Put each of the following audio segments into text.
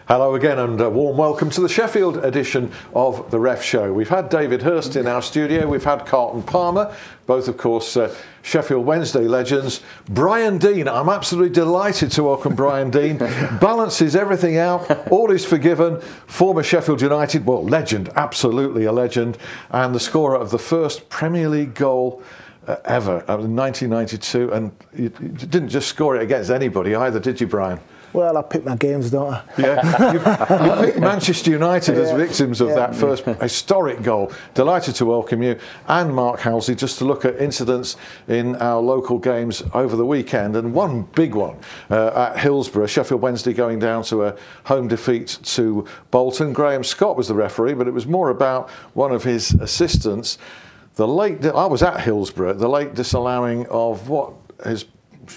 Hello again and a warm welcome to the Sheffield edition of The Ref Show. We've had David Hurst in our studio, we've had Carlton Palmer, both of course Sheffield Wednesday legends. Brian Deane, I'm absolutely delighted to welcome Brian Deane. Balances everything out, all is forgiven. Former Sheffield United, well, legend, absolutely a legend, and the scorer of the first Premier League goal ever in 1992, and you didn't just score it against anybody either, did you, Brian? Well, I pick my games, don't I? Yeah, you picked Manchester United as victims of that first historic goal. Delighted to welcome you and Mark Halsey just to look at incidents in our local games over the weekend. And one big one at Hillsborough, Sheffield Wednesday going down to a home defeat to Bolton. Graham Scott was the referee, but it was more about one of his assistants. I was at Hillsborough, the late disallowing of what has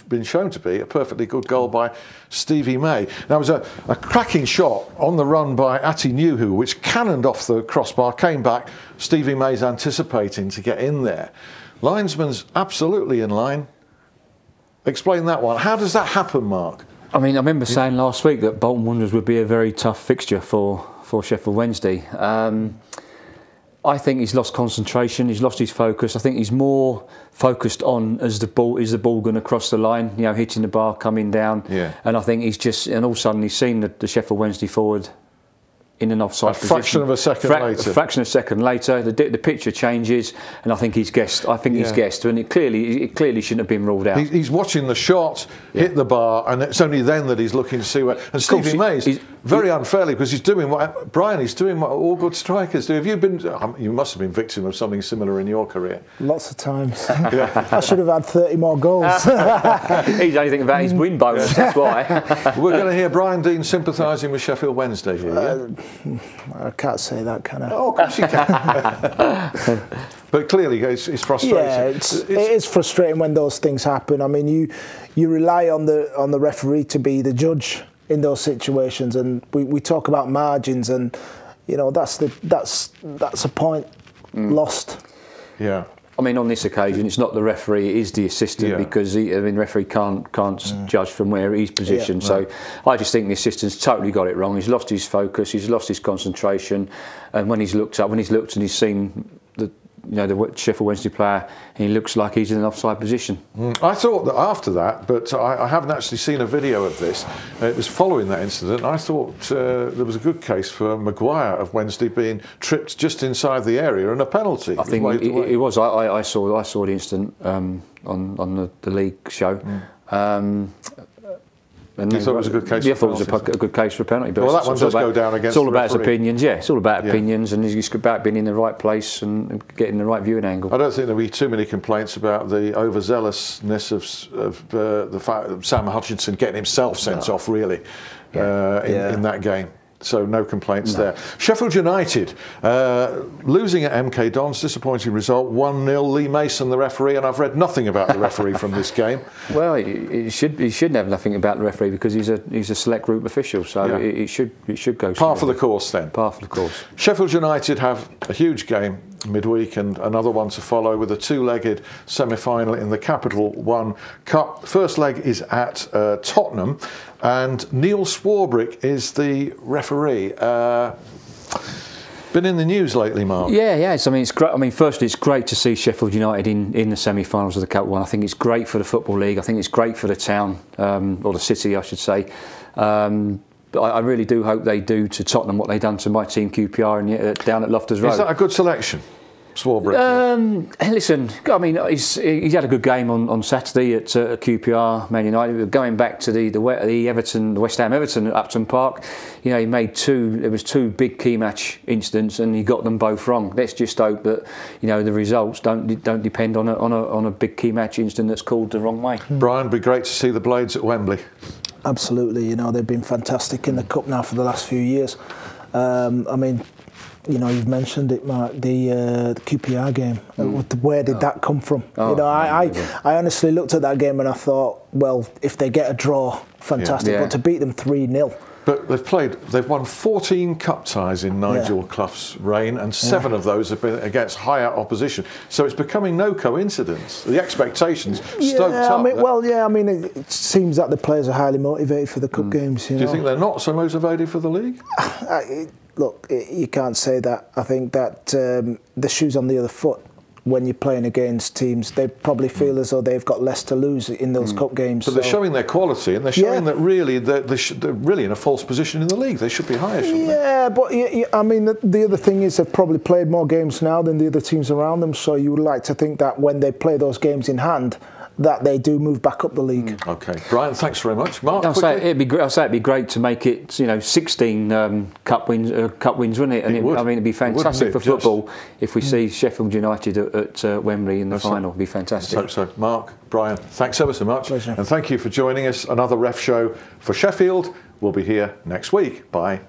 been shown to be a perfectly good goal by Stevie May. Now, it was a cracking shot on the run by Ati Nuhu, which cannoned off the crossbar, came back. Stevie May's anticipating to get in there. Linesman's absolutely in line. Explain that one. How does that happen, Mark? I mean, I remember saying last week that Bolton Wanderers would be a very tough fixture for Sheffield Wednesday. I think he's lost concentration, he's lost his focus. I think he's more focused on is the ball going to cross the line, you know, hitting the bar, coming down. Yeah. And I think he's just, and all of a sudden he's seen the Sheffield Wednesday forward in an offside position. Fraction of a second later. A fraction of a second later, the picture changes, and I think he's guessed. He's guessed, and it clearly shouldn't have been ruled out. He's watching the shot hit the bar, and it's only then that he's looking to see where. And Stevie May's very unfairly, because he's doing what Brian. He's doing what all good strikers do. Have you been? You must have been victim of something similar in your career. Lots of times. I should have had 30 more goals. He's only thinking about his win bonus. That's why. We're going to hear Brian Deane sympathising with Sheffield Wednesday here. I can't say that, can I? Oh, of course you can. But clearly it's frustrating. Yeah, it is frustrating when those things happen. I mean, you rely on the referee to be the judge in those situations, and we talk about margins, and you know that's a point lost. Yeah. I mean, on this occasion, it's not the referee; it is the assistant, because the referee can't judge from where he's positioned. So I just think the assistant's totally got it wrong. He's lost his focus, he's lost his concentration, and when he's looked and he's seen the Sheffield Wednesday player, he looks like he's in an offside position. I thought that after that, but I haven't actually seen a video of this. It was following that incident. I thought there was a good case for Maguire of Wednesday being tripped just inside the area and a penalty. I think it was. I saw the incident on the league show. And you thought it was a good case? Yeah, I thought it was a good case for a penalty. But well, that one does go down against. It's all about his opinions. Yeah, it's all about opinions, and it's about being in the right place and getting the right viewing angle. I don't think there'll be too many complaints about the overzealousness of the fact of Sam Hutchinson getting himself sent off, really, in that game. So no complaints there. Sheffield United losing at MK Dons, disappointing result, 1-0. Lee Mason, the referee, and I've read nothing about the referee from this game. Well, he shouldn't have nothing about the referee because he's a select group official, so it should go. Par for the course then. Par for the course. Sheffield United have a huge game midweek and another one to follow with a two-legged semi-final in the Capital One Cup. First leg is at Tottenham, and Neil Swarbrick is the referee. Been in the news lately, Mark? Yeah. I mean, it's great. I mean, firstly, it's great to see Sheffield United in the semi-finals of the Capital One. I think it's great for the Football League. I think it's great for the town, or the city, I should say. But I really do hope they do to Tottenham what they've done to my team QPR down at Loftus Road. Is that a good selection, Swarbrick? Listen, I mean, he's had a good game on Saturday at QPR, Man United. Going back to the West Ham Everton at Upton Park, you know, he made there was two big key match incidents, and he got them both wrong. Let's just hope that the results don't depend on a big key match incident that's called the wrong way. Brian, it'd be great to see the Blades at Wembley. Absolutely, they've been fantastic in the Cup now for the last few years. I mean, you've mentioned it, Mark, the QPR game. Where did that come from? I honestly looked at that game and I thought, well, if they get a draw, fantastic. But to beat them 3-0, But they've won 14 cup ties in Nigel Clough's reign, and 7 of those have been against higher opposition. So it's becoming no coincidence. The expectations stoked up. I mean, it seems that the players are highly motivated for the cup games. Do you think they're not so motivated for the league? Look, you can't say that. I think that the shoe's on the other foot. When you're playing against teams, they probably feel as though they've got less to lose in those cup games. But they're showing their quality, and they're showing that really they're really in a false position in the league. They should be higher, shouldn't they? Yeah, but I mean, the other thing is they've probably played more games now than the other teams around them. So you would like to think that when they play those games in hand, that they do move back up the league. Okay, Brian, thanks very much. Mark, I'll say it'd be great to make it 16 cup wins, wouldn't it? And I mean, it'd be fantastic for football if we see Sheffield United at Wembley in the final. It'd be fantastic. Let's hope so. Mark, Brian, thanks ever so much. Pleasure. And thank you for joining us. Another Ref Show for Sheffield. We'll be here next week. Bye.